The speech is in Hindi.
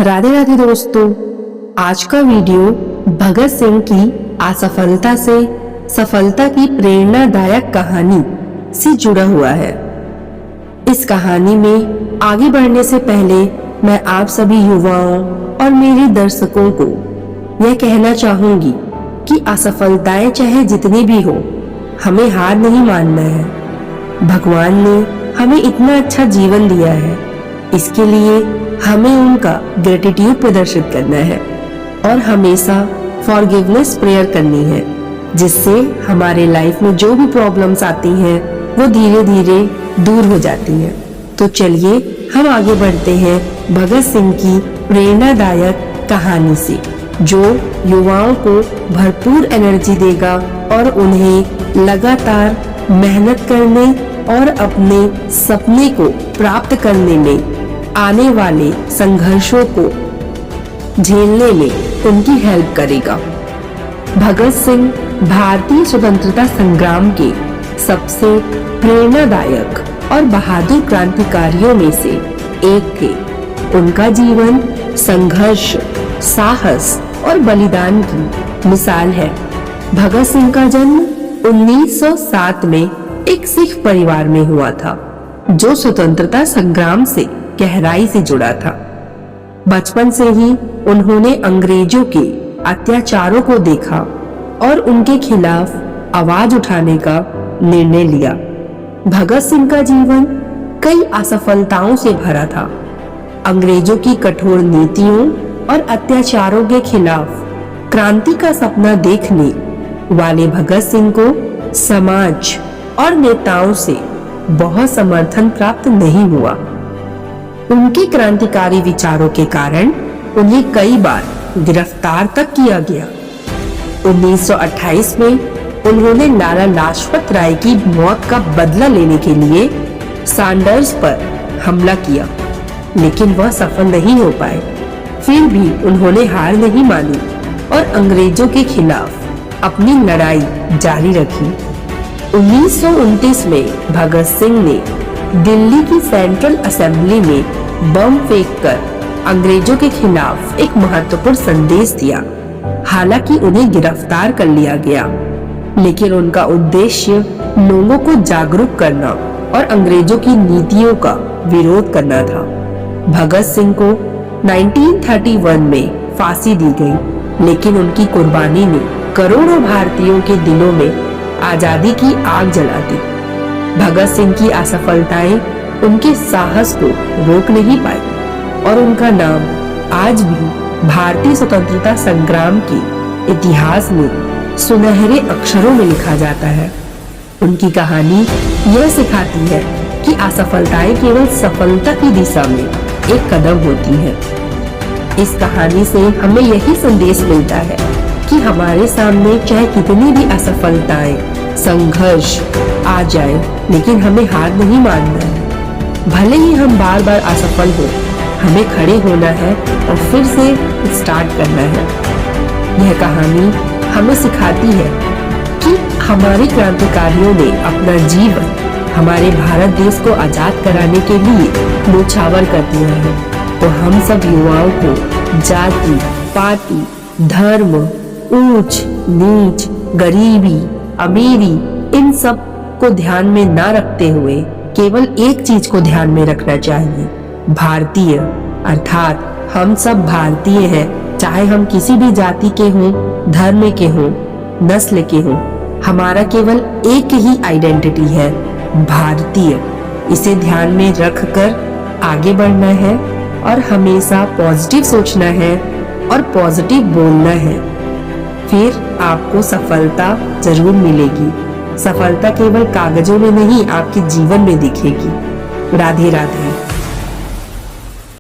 राधे राधे दोस्तों, आज का वीडियो भगत सिंह की असफलता से सफलता की प्रेरणादायक कहानी से जुड़ा हुआ है। इस कहानी में आगे बढ़ने से पहले मैं आप सभी युवाओं और मेरे दर्शकों को यह कहना चाहूंगी कि असफलताएं चाहे जितनी भी हो, हमें हार नहीं मानना है। भगवान ने हमें इतना अच्छा जीवन दिया है, इसके लिए हमें उनका ग्रेटिट्यूड प्रदर्शित करना है और हमेशा फॉरगिवनेस प्रेयर करनी है, जिससे हमारे लाइफ में जो भी प्रॉब्लम्स आती हैं वो धीरे धीरे दूर हो जाती हैं। तो चलिए हम आगे बढ़ते हैं भगत सिंह की प्रेरणादायक कहानी से, जो युवाओं को भरपूर एनर्जी देगा और उन्हें लगातार मेहनत करने और अपने सपने को प्राप्त करने में आने वाले संघर्षों को झेलने में उनकी हेल्प करेगा। भगत सिंह भारतीय स्वतंत्रता संग्राम के सबसे प्रेरणादायक और बहादुर क्रांतिकारियों में से एक थे। उनका जीवन संघर्ष, साहस और बलिदान की मिसाल है। भगत सिंह का जन्म 1907 में एक सिख परिवार में हुआ था, जो स्वतंत्रता संग्राम से गहराई से जुड़ा था। बचपन से ही उन्होंने अंग्रेजों के अत्याचारों को देखा और उनके खिलाफ आवाज उठाने का निर्णय लिया। भगत सिंह का जीवन कई असफलताओं से भरा था। अंग्रेजों की कठोर नीतियों और अत्याचारों के खिलाफ क्रांति का सपना देखने वाले भगत सिंह को समाज और नेताओं से बहुत समर्थन प्राप्त नहीं हुआ। उनके क्रांतिकारी विचारों के कारण उन्हें कई बार गिरफ्तार तक किया गया। 1928 में उन्होंने लाला लाजपत राय की मौत का बदला लेने के लिए सैंडर्स पर हमला किया, लेकिन वह सफल नहीं हो पाए। फिर भी उन्होंने हार नहीं मानी और अंग्रेजों के खिलाफ अपनी लड़ाई जारी रखी। 1929 में भगत सिंह ने दिल्ली की सेंट्रल असेंबली में बम फेंककर अंग्रेजों के खिलाफ एक महत्वपूर्ण संदेश दिया। हालांकि उन्हें गिरफ्तार कर लिया गया, लेकिन उनका उद्देश्य लोगों को जागरूक करना और अंग्रेजों की नीतियों का विरोध करना था। भगत सिंह को 1931 में फांसी दी गई, लेकिन उनकी कुर्बानी ने करोड़ों भारतीयों के दिलों में आजादी की आग जला दी। भगत सिंह की असफलताएं उनके साहस को रोक नहीं पाई और उनका नाम आज भी भारतीय स्वतंत्रता संग्राम के इतिहास में सुनहरे अक्षरों में लिखा जाता है। उनकी कहानी यह सिखाती है कि असफलताएं केवल सफलता की दिशा में एक कदम होती है। इस कहानी से हमें यही संदेश मिलता है कि हमारे सामने चाहे कितनी भी असफलताएं, संघर्ष आ जाए, लेकिन हमें हार नहीं मानना है। भले ही हम बार बार असफल हो, हमें खड़े होना है और फिर से स्टार्ट करना है। यह कहानी हमें सिखाती है कि हमारे क्रांतिकारियों ने अपना जीवन हमारे भारत देश को आजाद कराने के लिए न्योछावर कर दिया है। तो हम सब युवाओं को जाति, पाति, धर्म, ऊंच नीच, गरीबी, अमीरी, इन सब को ध्यान में ना रखते हुए केवल एक चीज को ध्यान में रखना चाहिए, भारतीय, अर्थात हम सब भारतीय हैं, चाहे हम किसी भी जाति के हों, धर्म के हों, नस्ल के हों। हमारा केवल एक ही आइडेंटिटी है, भारतीय। इसे ध्यान में रखकर आगे बढ़ना है और हमेशा पॉजिटिव सोचना है और पॉजिटिव बोलना है। फिर आपको सफलता जरूर मिलेगी। सफलता केवल कागजों में नहीं, आपके जीवन में दिखेगी। राधे राधे।